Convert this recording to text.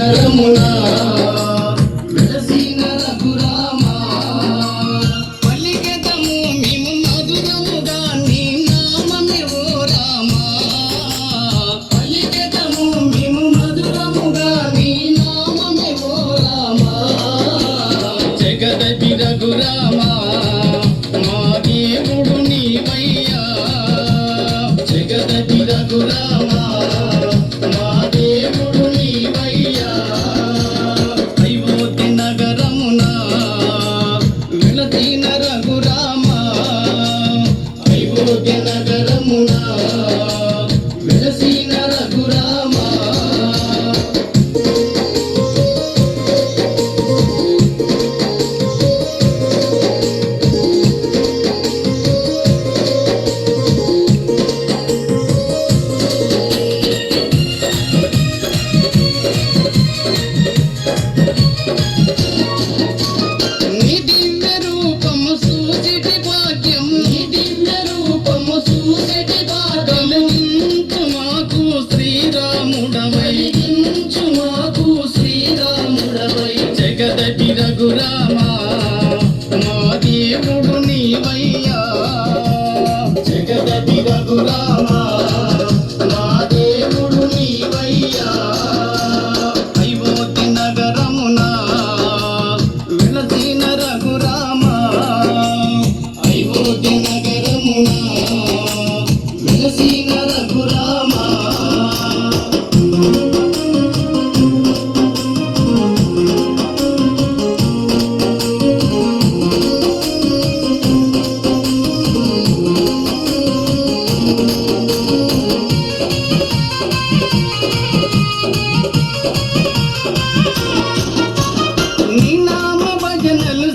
నగరమున వెలసిన రఘురామా పలికెదము మేము మధురముగా నీ నామమే ఓ రామా పలికెదము మేము మధురముగా నీ నామమే ఓ రామా జగదపి రఘురామా మా దేవుడు నీవయ్యా జగదపి రఘురామా మా దేవుడు నీవయ్యా అయోధ్య నగరమున వెలసిన రఘురామా అయోధ్య నగరమున వెలసిన రఘురామా జగదపి రఘురామా మా దేవుడు నీవయ్యా జగదపి రఘురామా మా దేవుడు నీవయ్యా అయోధ్య నగరమున వెలసిన రఘురామా అయోధ్య నగరమున వెలసిన రఘురామా నీ నామ భజనలు